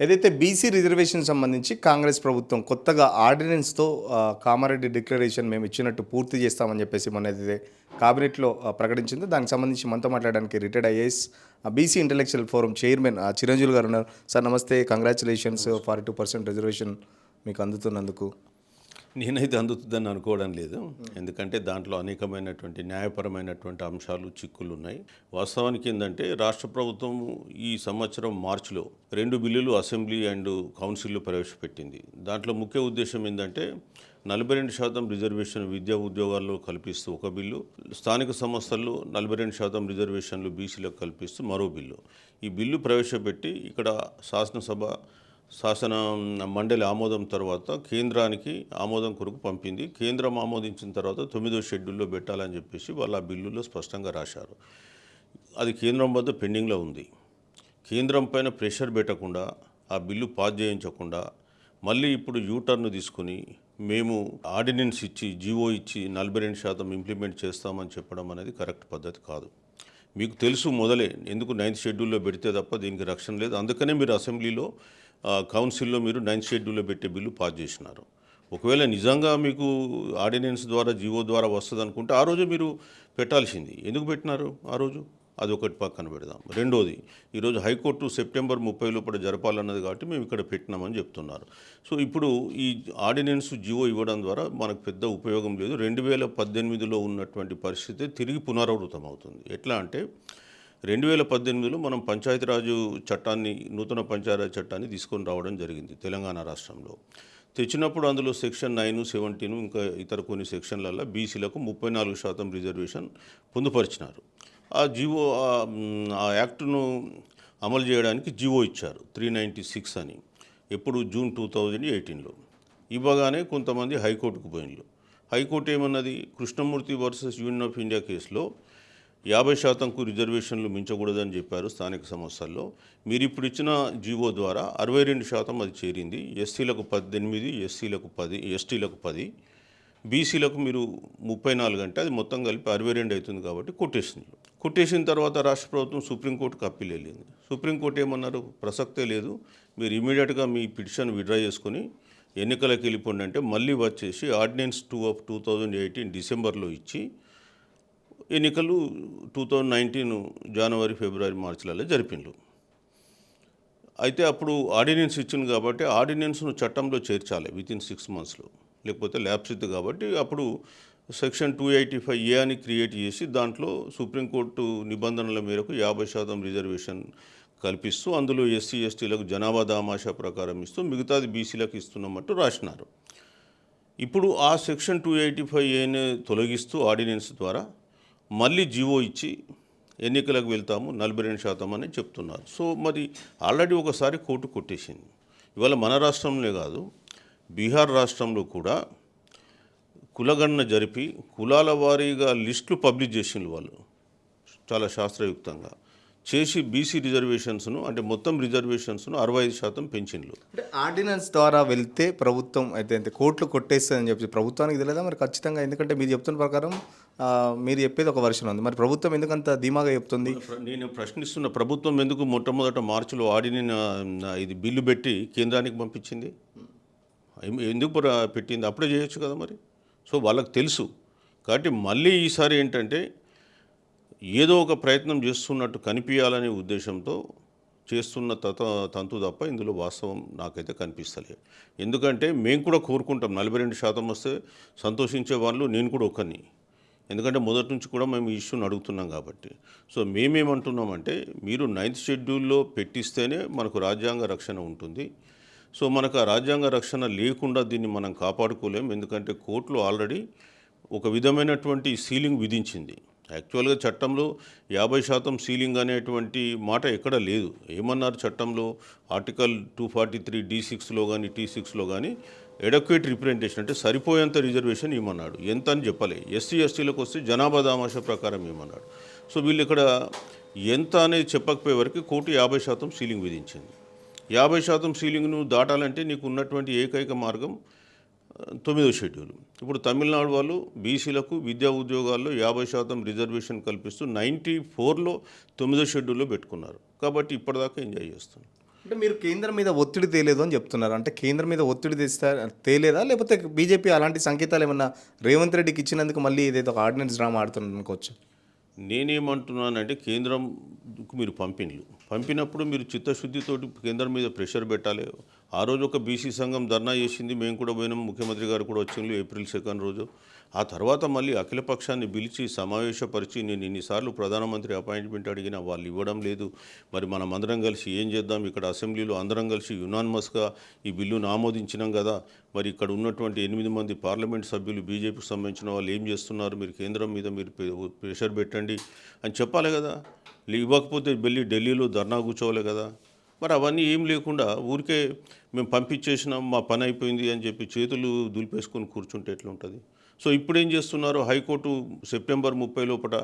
ఏదైతే BC reservation సంబంధించి కాంగ్రెస్ ప్రభుత్వం కొత్తగా ఆర్డినెన్స్‌తో కామారెడ్డి డిక్లరేషన్ మేము ఇచ్చినట్టు పూర్తి చేస్తామని చెప్పేసి మొన్న ఏదైతే కాబినెట్‌లో ప్రకటించిందో దానికి సంబంధించి మనతో మాట్లాడడానికి retired IAS BC intellectual forum chairman Chiranjeevi గారు ఉన్నారు. సార్ నమస్తే. కంగ్రాచ్యులేషన్స్ 42% రిజర్వేషన్ మీకు అందుతున్నందుకు. నేనైతే అందుతుందని అనుకోవడం లేదు. ఎందుకంటే దాంట్లో అనేకమైనటువంటి న్యాయపరమైనటువంటి అంశాలు, చిక్కులు ఉన్నాయి. వాస్తవానికి ఏంటంటే రాష్ట్ర ప్రభుత్వం ఈ సంవత్సరం మార్చిలో 2 బిల్లులు అసెంబ్లీ అండ్ కౌన్సిల్లో ప్రవేశపెట్టింది. దాంట్లో ముఖ్య ఉద్దేశం ఏంటంటే 42% రిజర్వేషన్ విద్యా ఉద్యోగాల్లో కల్పిస్తూ ఒక బిల్లు, స్థానిక సంస్థల్లో 42% రిజర్వేషన్లు బీసీలకు కల్పిస్తూ మరో బిల్లు. ఈ బిల్లు ప్రవేశపెట్టి ఇక్కడ శాసన మండలి ఆమోదం తర్వాత కేంద్రానికి ఆమోదం కొరకు పంపింది. కేంద్రం ఆమోదించిన తర్వాత 9వ షెడ్యూల్లో పెట్టాలని చెప్పేసి వాళ్ళు ఆ బిల్లులో స్పష్టంగా రాశారు. అది కేంద్రం వద్ద పెండింగ్లో ఉంది. కేంద్రం పైన ప్రెషర్ పెట్టకుండా, ఆ బిల్లు పాస్ చేయించకుండా మళ్ళీ ఇప్పుడు యూటర్న్ తీసుకుని మేము ఆర్డినెన్స్ ఇచ్చి జీవో ఇచ్చి 42% ఇంప్లిమెంట్ చేస్తామని చెప్పడం అనేది కరెక్ట్ పద్ధతి కాదు. మీకు తెలుసు మొదలే ఎందుకు 9th షెడ్యూల్లో పెడితే తప్ప దీనికి రక్షణ లేదు. అందుకనే మీరు అసెంబ్లీలో కౌన్సిల్లో మీరు 9th షెడ్యూల్లో పెట్టే బిల్లు పాస్ చేసినారు. ఒకవేళ నిజంగా మీకు ఆర్డినెన్స్ ద్వారా జీవో ద్వారా వస్తుంది అనుకుంటే ఆ రోజు మీరు పెట్టాల్సింది. ఎందుకు పెట్టినారు ఆ రోజు? అది ఒకటి పక్కన పెడదాం. రెండోది, ఈరోజు హైకోర్టు సెప్టెంబర్ 30 లోపల జరపాలన్నది కాబట్టి మేము ఇక్కడ పెట్టినామని చెప్తున్నారు. సో ఇప్పుడు ఈ ఆర్డినెన్స్ జీవో ఇవ్వడం ద్వారా మనకు పెద్ద ఉపయోగం లేదు. 2018లో ఉన్నటువంటి పరిస్థితి తిరిగి పునరావృతం అవుతుంది. ఎట్లా అంటే 2018లో మనం పంచాయతీరాజు చట్టాన్ని, నూతన పంచాయతీరాజ్ చట్టాన్ని తీసుకొని రావడం జరిగింది తెలంగాణ రాష్ట్రంలో. తెచ్చినప్పుడు అందులో సెక్షన్ 9, 17 ఇంకా ఇతర కొన్ని సెక్షన్లలో బీసీలకు 34% రిజర్వేషన్ పొందుపరిచినారు. ఆ జీవో ఆ యాక్టును అమలు చేయడానికి జీవో ఇచ్చారు 396 అని. ఎప్పుడు జూన్ 2018లో. ఇవ్వగానే కొంతమంది హైకోర్టుకు పోయినలు. హైకోర్టు ఏమన్నది, Krishnamurthy versus union of India కేసులో 50%కు రిజర్వేషన్లు మించకూడదని చెప్పారు స్థానిక సంస్థల్లో. మీరు ఇప్పుడు ఇచ్చిన జీవో ద్వారా 62% అది చేరింది. ఎస్సీలకు 18, ఎస్టీలకు 10, బీసీలకు మీరు 34 అంటే అది మొత్తం కలిపి 62 అవుతుంది కాబట్టి కొట్టేసింది. కొట్టేసిన తర్వాత రాష్ట్ర ప్రభుత్వం సుప్రీంకోర్టుకు అప్పీల్ వెళ్ళింది. సుప్రీంకోర్టు ఏమన్నారు, ప్రసక్తే లేదు, మీరు ఇమీడియట్గా మీ పిటిషన్ విత్డ్రా చేసుకొని ఎన్నికలకు వెళ్ళిపోండి అంటే మళ్ళీ వచ్చేసి ఆర్డినెన్స్ 2 ఆఫ్ 2018 డిసెంబర్లో ఇచ్చి ఎన్నికలు 2019 జనవరి, ఫిబ్రవరి, మార్చిలలో జరిపిండ్రు. అయితే అప్పుడు ఆర్డినెన్స్ ఇచ్చింది కాబట్టి ఆర్డినెన్స్ను చట్టంలో చేర్చాలి వితిన్ 6 monthsలో, లేకపోతే ల్యాప్సిద్ది కాబట్టి అప్పుడు సెక్షన్ 285A అని క్రియేట్ చేసి దాంట్లో సుప్రీంకోర్టు నిబంధనల మేరకు 50% రిజర్వేషన్ కల్పిస్తూ అందులో ఎస్సీ ఎస్టీలకు జనాభా దామాషా ప్రకారం ఇస్తూ మిగతాది బీసీలకు ఇస్తున్నామంటూ రాసినారు. ఇప్పుడు ఆ సెక్షన్ 285Aని తొలగిస్తూ ఆర్డినెన్స్ ద్వారా మళ్ళీ జీవో ఇచ్చి ఎన్నికలకు వెళ్తాము 42% అని చెప్తున్నారు. సో మరి ఆల్రెడీ ఒకసారి కోర్టు కొట్టేసింది. ఇవాళ మన రాష్ట్రంలో కాదు, బీహార్ రాష్ట్రంలో కూడా కులగణన జరిపి కులాల వారీగా లిస్టులు పబ్లిష్ చేసిండ్రు వాళ్ళు చాలా శాస్త్రయుక్తంగా చేసి బీసీ రిజర్వేషన్స్ను అంటే మొత్తం రిజర్వేషన్స్ను 65% పెంచిండ్రు. అంటే ఆర్డినెన్స్ ద్వారా వెళ్తే ప్రభుత్వం అయితే కోర్టులు కొట్టేస్తుందని చెప్పి ప్రభుత్వానికి తెలియదా మరి ఖచ్చితంగా? ఎందుకంటే మీరు చెప్తున్న ప్రకారం మీరు చెప్పేది ఒక వర్షన్ ఉంది, మరి ప్రభుత్వం ఎందుకంత ధీమాగా చెప్తుంది? నేను ప్రశ్నిస్తున్న, ప్రభుత్వం ఎందుకు మొట్టమొదట మార్చిలో ఇది బిల్లు పెట్టి కేంద్రానికి పంపించింది? ఎందుకు పెట్టింది? అప్పుడే చేయొచ్చు కదా మరి. సో వాళ్ళకి తెలుసు కాబట్టి మళ్ళీ ఈసారి ఏంటంటే ఏదో ఒక ప్రయత్నం చేస్తున్నట్టు కనిపించాలనే ఉద్దేశంతో చేస్తున్న తంతు తప్ప ఇందులో వాస్తవం నాకైతే కనిపిస్తలేదు. ఎందుకంటే మేము కూడా కోరుకుంటాం 42% వస్తే సంతోషించే వాళ్ళు, నేను కూడా ఒకరిని. ఎందుకంటే మొదటి నుంచి కూడా మేము ఈ ఇష్యూని అడుగుతున్నాం కాబట్టి. సో మేమేమంటున్నామంటే మీరు 9th షెడ్యూల్లో పెట్టిస్తేనే మనకు రాజ్యాంగ రక్షణ ఉంటుంది. సో మనకు ఆ రాజ్యాంగ రక్షణ లేకుండా దీన్ని మనం కాపాడుకోలేం. ఎందుకంటే కోర్టులో ఆల్రెడీ ఒక విధమైనటువంటి సీలింగ్ విధించింది. యాక్చువల్గా చట్టంలో 50% సీలింగ్ అనేటువంటి మాట ఎక్కడ లేదు. ఏమన్నారు చట్టంలో, ఆర్టికల్ 243 D6లో కానీ T6లో కానీ ఎడక్వేట్ రిప్రజెంటేషన్ అంటే సరిపోయేంత రిజర్వేషన్ ఇవ్వమన్నాడు. ఎంత అని చెప్పలే. ఎస్సీ ఎస్టీలకు వస్తే జనాభా దామాషా ప్రకారం ఇవ్వమన్నాడు. సో వీళ్ళు ఇక్కడ ఎంత అనేది చెప్పకపోయే వరకు కోర్టు 50% సీలింగ్ విధించింది. 50% సీలింగ్ను దాటాలంటే నీకు ఉన్నటువంటి ఏకైక మార్గం 9వ షెడ్యూల్. ఇప్పుడు తమిళనాడు వాళ్ళు బీసీలకు విద్యా ఉద్యోగాల్లో 50% రిజర్వేషన్ కల్పిస్తూ 94లో 9వ షెడ్యూల్లో పెట్టుకున్నారు. కాబట్టి ఇప్పటిదాకా ఎంజాయ్ చేస్తున్నారు. అంటే మీరు కేంద్రం మీద ఒత్తిడి తేలేదు అని చెప్తున్నారు. అంటే కేంద్రం మీద ఒత్తిడి తేలేదా? లేకపోతే బీజేపీ అలాంటి సంకేతాలు ఏమన్నా రేవంత్ రెడ్డికి ఇచ్చినందుకు మళ్ళీ ఇదేదో ఒక ఆర్డినెన్స్ డ్రామా ఆడుతున్నారు అనుకోవచ్చు? నేనేమంటున్నానంటే కేంద్రంకు మీరు పంపినప్పుడు మీరు చిత్తశుద్ధితోటి కేంద్రం మీద ప్రెషర్ పెట్టాలి. ఆ రోజు ఒక బీసీ సంఘం ధర్నా చేసింది, మేము కూడా పోయినాం, ముఖ్యమంత్రి గారు కూడా వచ్చిండ్రు ఏప్రిల్ 2 రోజు. ఆ తర్వాత మళ్ళీ అఖిల పక్షాన్ని పిలిచి సమావేశపరిచి నేను ఇన్నిసార్లు ప్రధానమంత్రి అపాయింట్మెంట్ అడిగినా వాళ్ళు ఇవ్వడం లేదు. మరి మనం అందరం కలిసి ఏం చేద్దాం, ఇక్కడ అసెంబ్లీలో అందరం కలిసి యునానిమస్గా ఈ బిల్లును ఆమోదించినాం కదా, మరి ఇక్కడ ఉన్నటువంటి 8 మంది పార్లమెంట్ సభ్యులు బీజేపీకి సంబంధించిన వాళ్ళు ఏం చేస్తున్నారు, మీరు కేంద్రం మీద మీరు ప్రెషర్ పెట్టండి అని చెప్పాలి కదా. ఇవ్వకపోతే వెళ్ళి ఢిల్లీలో ధర్నా కూర్చోవాలి కదా. మరి అవన్నీ ఏం లేకుండా ఊరికే మేము పంపించేసినాం, మా పని అయిపోయింది అని చెప్పి చేతులు దులిపేసుకొని కూర్చుంటే ఎట్లుంటుంది. సో ఇప్పుడు ఏం చేస్తున్నారు, హైకోర్టు సెప్టెంబర్ 30 లోపల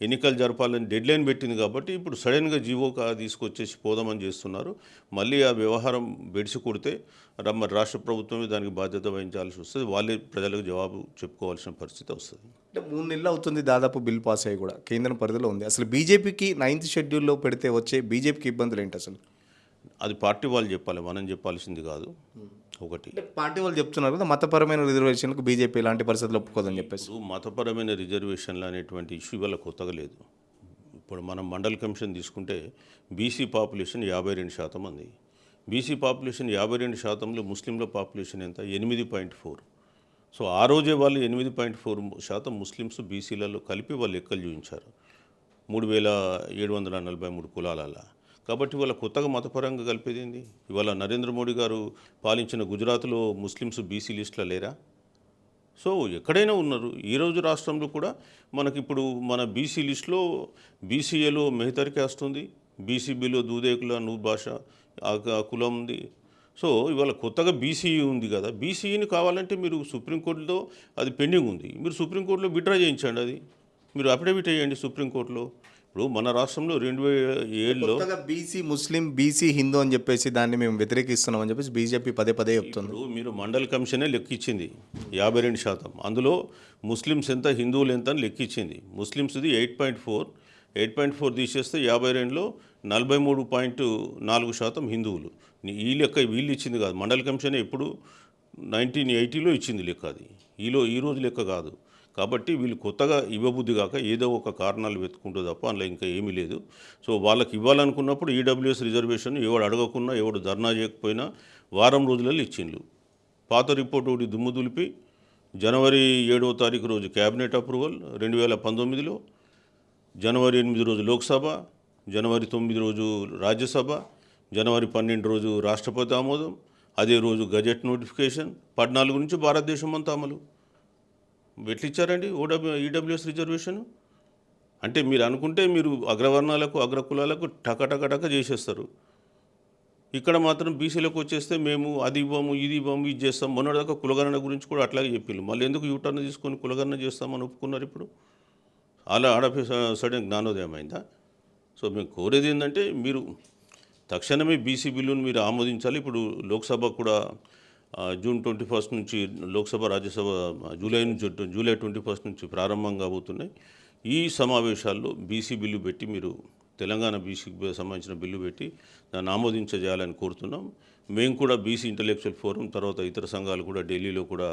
ఎన్నికలు జరపాలని డెడ్లైన్ పెట్టింది కాబట్టి ఇప్పుడు సడన్గా జీవోగా తీసుకొచ్చేసి పోదామని చేస్తున్నారు. మళ్ళీ ఆ వ్యవహారం బెడిసి కొడితే మరి రాష్ట్ర ప్రభుత్వమే దానికి బాధ్యత వహించాల్సి వస్తుంది, వాళ్ళే ప్రజలకు జవాబు చెప్పుకోవాల్సిన పరిస్థితి వస్తుంది. అంటే 3 నెలలు అవుతుంది దాదాపు బిల్ పాస్ అయ్యి కూడా కేంద్రం పరిధిలో ఉంది. అసలు బీజేపీకి 9th షెడ్యూల్లో పెడితే వచ్చే బీజేపీకి ఇబ్బందులు ఏంటి అసలు? అది పార్టీ వాళ్ళు చెప్పాలి, మనం చెప్పాల్సింది కాదు. ఒకటి అంటే పార్టీ వాళ్ళు చెప్తున్నారు కదా, మతపరమైన రిజర్వేషన్లకు బీజేపీ ఎలాంటి పరిస్థితులు ఒప్పుకోదని చెప్పేసి. ఇప్పుడు మతపరమైన రిజర్వేషన్లు అనేటువంటి ఇష్యూ వల్ల కొత్తగా లేదు. ఇప్పుడు మనం మండల్ కమిషన్ తీసుకుంటే బీసీ పాపులేషన్ 52% ఉంది. బీసీ పాపులేషన్ 52%లో ముస్లింల పాపులేషన్ ఎంత? 8.4. సో ఆ రోజే వాళ్ళు 8.4% ముస్లిమ్స్ బీసీలలో కలిపి వాళ్ళు లెక్కలు చూపించారు 3743 కులాలలో. కాబట్టి ఇవాళ కొత్తగా మతపరంగా కలిపేది ఏంది? ఇవాళ నరేంద్ర మోడీ గారు పాలించిన గుజరాత్లో ముస్లిమ్స్ బీసీ లిస్టులో లేరా? సో ఎక్కడైనా ఉన్నారు. ఈరోజు రాష్ట్రంలో కూడా మనకిప్పుడు మన బీసీ లిస్టులో బీసీఏలో మెహతర్ క్యాస్ట్ ఉంది, బీసీబీలో దూదేకుల నూర్ భాష ఆ కులం ఉంది. సో ఇవాళ కొత్తగా బీసీఈ ఉంది కదా, బీసీఈని కావాలంటే మీరు సుప్రీంకోర్టులో అది పెండింగ్ ఉంది, మీరు సుప్రీంకోర్టులో విత్డ్రా చేయించండి, అది మీరు అఫిడవిట్ వేయండి సుప్రీంకోర్టులో. ఇప్పుడు మన రాష్ట్రంలో 2007లో బీసీ ముస్లిం, బీసీ హిందూ అని చెప్పేసి దాన్ని మేము వ్యతిరేకిస్తున్నాం అని చెప్పేసి బీజేపీ పదే చెప్తుంది. ఇప్పుడు మీరు మండల్ కమిషనే లెక్కించింది 52%. అందులో ముస్లిమ్స్ ఎంత, హిందువులు ఎంత అని లెక్కించింది. ముస్లిమ్స్ది 8.4 తీసేస్తే 52లో 43.4% హిందువులు. ఈ లెక్క వీళ్ళు ఇచ్చింది కాదు, మండల్ కమిషన్ ఎప్పుడు 1980లో ఇచ్చింది లెక్క, అది ఈ రోజు లెక్క కాదు. కాబట్టి వీళ్ళు కొత్తగా ఇవ్వబుద్ధి కాక ఏదో ఒక కారణాలు వెతుకుంటూ తప్ప అందులో ఇంకా ఏమీ లేదు. సో వాళ్ళకి ఇవ్వాలనుకున్నప్పుడు ఈడబ్ల్యూఎస్ రిజర్వేషన్ ఎవడు అడగకున్నా ఎవడు ధర్నా చేయకపోయినా వారం రోజులలో ఇచ్చిండ్రు. పాత రిపోర్ట్ ఒకటి దుమ్ము దులిపి జనవరి 7వ తారీఖు రోజు క్యాబినెట్ అప్రూవల్ 2019లో, జనవరి 8 రోజు లోక్సభ, జనవరి 9 రోజు రాజ్యసభ, జనవరి 12 రోజు రాష్ట్రపతి ఆమోదం, అదే రోజు గజెట్ నోటిఫికేషన్, 14 నుంచి భారతదేశం అంతా అమలు. ఎట్లిచ్చారండి ఈడబ్ల్యూఎస్ రిజర్వేషన్? అంటే మీరు అనుకుంటే మీరు అగ్రవర్ణాలకు అగ్రకులాలకు టక చేసేస్తారు. ఇక్కడ మాత్రం బీసీలకు వచ్చేస్తే మేము అది ఇవ్వము, ఇది ఇవ్వము, ఇది చేస్తాం. మొన్నటిదాకా కులగణన గురించి కూడా అట్లాగే చెప్పిండ్రు. మళ్ళీ ఎందుకు యూటర్న్ తీసుకొని కులగణన చేస్తామని ఒప్పుకున్నారు ఇప్పుడు? అలా ఆడపి సడన్ జ్ఞానోదయం అయిందా? సో మేము కోరేది ఏంటంటే మీరు తక్షణమే బీసీ బిల్లును మీరు ఆమోదించాలి. ఇప్పుడు లోక్సభ కూడా జూన్ 21 నుంచి లోక్సభ, రాజ్యసభ జూలై 21 నుంచి ప్రారంభం కాబోతున్నాయి. ఈ సమావేశాల్లో బీసీ బిల్లు పెట్టి మీరు తెలంగాణ బీసీకి సంబంధించిన బిల్లు పెట్టి దాన్ని ఆమోదించేయాలని కోరుతున్నాం. మేము కూడా బీసీ ఇంటలెక్చువల్ ఫోరం తర్వాత ఇతర సంఘాలు కూడా ఢిల్లీలో కూడా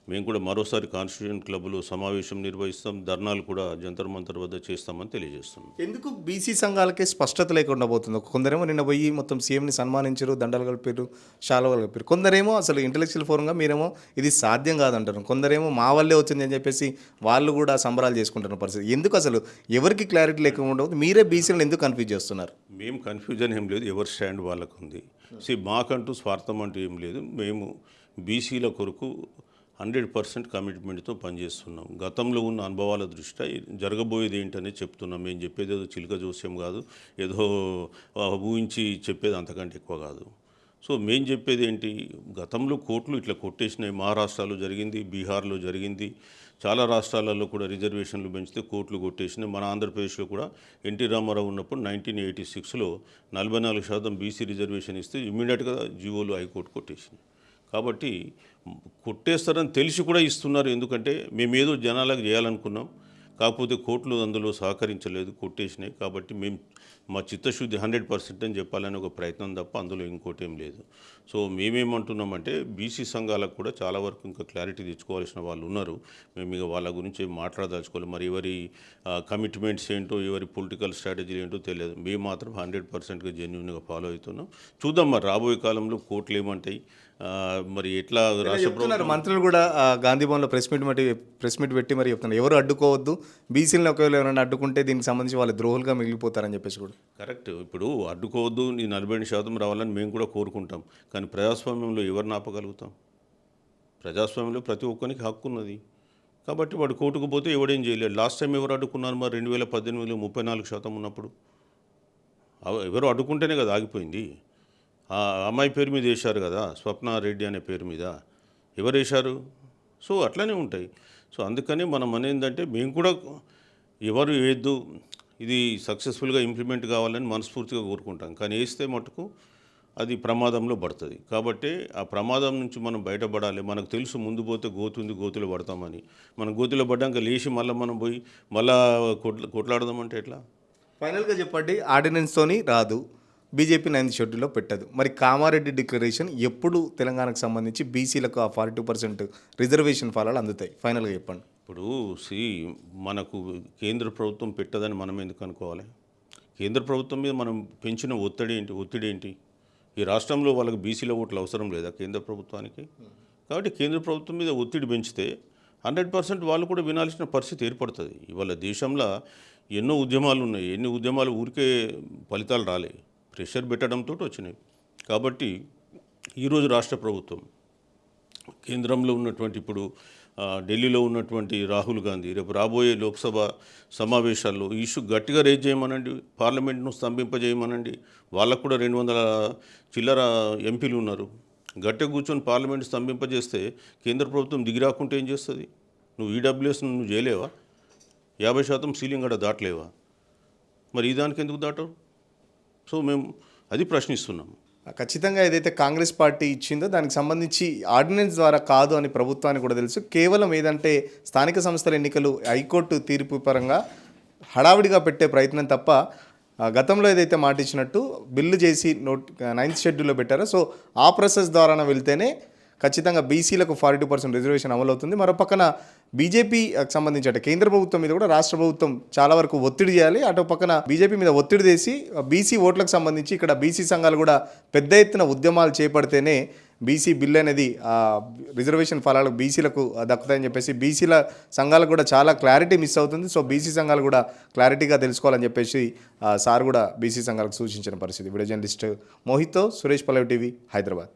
మేము కూడా మరోసారి కాన్స్టిట్యూషన్ క్లబ్లో సమావేశం నిర్వహిస్తాం, ధర్నాలు కూడా జంతర్ మంతర్ వద్ద చేస్తామని తెలియజేస్తున్నాం. ఎందుకు బీసీ సంఘాలకే స్పష్టత లేకుండా పోతుంది? కొందరేమో నిన్న పోయి మొత్తం సీఎంని సన్మానించారు, దండలు కలిపారు, శాలువలు కలిపారు. కొందరేమో అసలు ఇంటలెక్చువల్ ఫోరంగా మీరేమో ఇది సాధ్యం కాదంటారు. కొందరేమో మా వల్లే వచ్చింది అని చెప్పేసి వాళ్ళు కూడా సంబరాలు చేసుకుంటున్న పరిస్థితి. ఎందుకు అసలు ఎవరికి క్లారిటీ లేకుండా ఉండదు? మీరే బీసీలను ఎందుకు కన్ఫ్యూజ్ చేస్తున్నారు? మేము కన్ఫ్యూజన్ ఏం లేదు, ఎవరి స్టాండ్ వాళ్ళకు ఉంది. మాకంటూ స్వార్థం అంటూ ఏం లేదు. మేము బీసీల కొరకు 100% కమిట్మెంట్తో పనిచేస్తున్నాం. గతంలో ఉన్న అనుభవాల దృష్ట్యా జరగబోయేది ఏంటనే చెప్తున్నాం. మేము చెప్పేది ఏదో చిలుక జోస్యం కాదు, ఏదో ఊహించి చెప్పేది అంతకంటే ఎక్కువ కాదు. సో మేము చెప్పేది ఏంటి, గతంలో కోర్టులు ఇట్లా కొట్టేసినాయి. మహారాష్ట్రలో జరిగింది, బీహార్లో జరిగింది, చాలా రాష్ట్రాలలో కూడా రిజర్వేషన్లు పెంచితే కోర్టులు కొట్టేసినాయి. మన ఆంధ్రప్రదేశ్లో కూడా ఎన్టీ రామారావు ఉన్నప్పుడు 1986లో 44% బీసీ రిజర్వేషన్ ఇస్తే ఇమ్మీడియట్గా జీవోలు హైకోర్టు కొట్టేసినాయి. కాబట్టి కొట్టేస్తారని తెలిసి కూడా ఇస్తున్నారు. ఎందుకంటే మేమేదో జనాలకు చేయాలనుకున్నాం, కాకపోతే కోర్టులు అందులో సహకరించలేదు, కొట్టేసినాయి. కాబట్టి మేము మా చిత్తశుద్ధి 100% అని చెప్పాలని ఒక ప్రయత్నం తప్ప అందులో ఇంకోటి ఏం లేదు. సో మేమేమంటున్నామంటే బీసీ సంఘాలకు కూడా చాలా వరకు ఇంకా క్లారిటీ తెచ్చుకోవాల్సిన వాళ్ళు ఉన్నారు. మేము ఇక వాళ్ళ గురించి మాట్లాడదలుచుకోవాలి. మరి ఎవరి కమిట్మెంట్స్ ఏంటో, ఎవరి పొలిటికల్ స్ట్రాటజీలు ఏంటో తెలియదు. మేము మాత్రం 100%గా జెన్యూన్గా ఫాలో అవుతున్నాం. చూద్దాం మరి రాబోయే కాలంలో కోర్టులు ఏమంటాయి, మరి ఎట్లా రాష్ట్ర చెప్తున్నారు మంత్రులు కూడా గాంధీ భవన్లో ప్రెస్ మీట్ పెట్టి మరి చెప్తున్నారు ఎవరు అడ్డుకోవద్దు, బీసీలను ఒకవేళ ఎవరైనా అడ్డుకుంటే దీనికి సంబంధించి వాళ్ళు ద్రోహులుగా మిగిలిపోతారని చెప్పేసి కూడా. కరెక్ట్. ఇప్పుడు అడ్డుకోవద్దు, నీ 40% రావాలని మేము కూడా కోరుకుంటాం. కానీ ప్రజాస్వామ్యంలో ఎవరిని ఆపగలుగుతాం? ప్రజాస్వామ్యంలో ప్రతి ఒక్కరికి హక్కు ఉన్నది. కాబట్టి వాడు కోర్టుకు పోతే ఎవడేం చేయలేడు. లాస్ట్ టైం ఎవరు అడ్డుకున్నారు మరి 2018లో 34% ఉన్నప్పుడు? ఎవరు అడ్డుకుంటేనే కదా ఆగిపోయింది. ఆ అమ్మాయి పేరు మీద వేశారు కదా, స్వప్నారెడ్డి అనే పేరు మీద. ఎవరు వేశారు? సో అట్లనే ఉంటాయి. సో అందుకని మనం అనేందంటే మేము కూడా ఎవరు వేయద్దు, ఇది సక్సెస్ఫుల్గా ఇంప్లిమెంట్ కావాలని మనస్ఫూర్తిగా కోరుకుంటాం. కానీ వేస్తే మటుకు అది ప్రమాదంలో పడుతుంది. కాబట్టి ఆ ప్రమాదం నుంచి మనం బయటపడాలి. మనకు తెలుసు ముందు పోతే గోతుంది, గోతులో పడతామని. మనం గోతులో పడ్డాక లేచి మళ్ళీ మనం పోయి మళ్ళా కొట్లాడదామంటే ఎట్లా? ఫైనల్గా చెప్పండి, ఆర్డినెన్స్తోని రాదు, బీజేపీ 9th షెడ్యూల్లో పెట్టదు. మరి కామారెడ్డి డిక్లరేషన్ ఎప్పుడు తెలంగాణకు సంబంధించి బీసీలకు ఆ 42% రిజర్వేషన్ ఫలాలు అందుతాయి? ఫైనల్గా చెప్పండి. ఇప్పుడు మనకు కేంద్ర ప్రభుత్వం పెట్టదని మనం ఎందుకు అనుకోవాలి? కేంద్ర ప్రభుత్వం మీద మనం పెంచిన ఒత్తిడి ఏంటి? ఈ రాష్ట్రంలో వాళ్ళకి బీసీల ఓట్లు అవసరం లేదా కేంద్ర ప్రభుత్వానికి? కాబట్టి కేంద్ర ప్రభుత్వం మీద ఒత్తిడి పెంచితే 100% వాళ్ళు కూడా వినాల్సిన పరిస్థితి ఏర్పడుతుంది. ఇవాళ దేశంలో ఎన్నో ఉద్యమాలు ఉన్నాయి. ఎన్ని ఉద్యమాలు ఊరికే ఫలితాలు రాలే, ప్రెషర్ పెట్టడంతో వచ్చినాయి. కాబట్టి ఈరోజు రాష్ట్ర ప్రభుత్వం కేంద్రంలో ఉన్నటువంటి ఇప్పుడు ఢిల్లీలో ఉన్నటువంటి రాహుల్ గాంధీ రేపు రాబోయే లోక్సభ సమావేశాల్లో ఈ ఇష్యూ గట్టిగా రేజ్ చేయమనండి, పార్లమెంట్ను స్తంభింపజేయమనండి. వాళ్ళకు కూడా 200 చిల్లర ఎంపీలు ఉన్నారు. గట్టిగా కూర్చొని పార్లమెంట్ స్తంభింపజేస్తే కేంద్ర ప్రభుత్వం దిగిరాకుంటే ఏం చేస్తుంది? నువ్వు ఈడబ్ల్యూఎస్ నువ్వు చేయలేవా? 50% సీలింగ్ కూడా దాటలేవా? మరి ఈ దానికి ఎందుకు దాటవు? సో మేము అది ప్రశ్నిస్తున్నాం. ఖచ్చితంగా ఏదైతే కాంగ్రెస్ పార్టీ ఇచ్చిందో దానికి సంబంధించి ఆర్డినెన్స్ ద్వారా కాదు అని ప్రభుత్వానికి కూడా తెలుసు. కేవలం ఏదంటే స్థానిక సంస్థల ఎన్నికలు హైకోర్టు తీర్పు పరంగా హడావిడిగా పెట్టే ప్రయత్నం తప్ప గతంలో ఏదైతే మాట ఇచ్చినట్టు బిల్లు చేసి 9th షెడ్యూల్లో పెట్టారో సో ఆ ప్రాసెస్ ద్వారా వెళ్తేనే ఖచ్చితంగా బీసీలకు 42% రిజర్వేషన్ అమలవుతుంది. మరో పక్కన బీజేపీకి సంబంధించి అంటే కేంద్ర ప్రభుత్వం మీద కూడా రాష్ట్ర ప్రభుత్వం చాలా వరకు ఒత్తిడి చేయాలి. అటు పక్కన బీజేపీ మీద ఒత్తిడి చేసి బీసీ ఓట్లకు సంబంధించి ఇక్కడ బీసీ సంఘాలు కూడా పెద్ద ఎత్తున ఉద్యమాలు చేపడితేనే బీసీ బిల్ అనేది రిజర్వేషన్ ఫలాలకు బీసీలకు దక్కుతాయని చెప్పేసి బీసీల సంఘాలకు కూడా చాలా క్లారిటీ మిస్ అవుతుంది. సో బీసీ సంఘాలు కూడా క్లారిటీగా తెలుసుకోవాలని చెప్పేసి సార్ కూడా బీసీ సంఘాలకు సూచించిన పరిస్థితి. వీడియో జర్నలిస్ట్ మోహిత్తో సురేష్ పల్లవి టీవీ, హైదరాబాద్.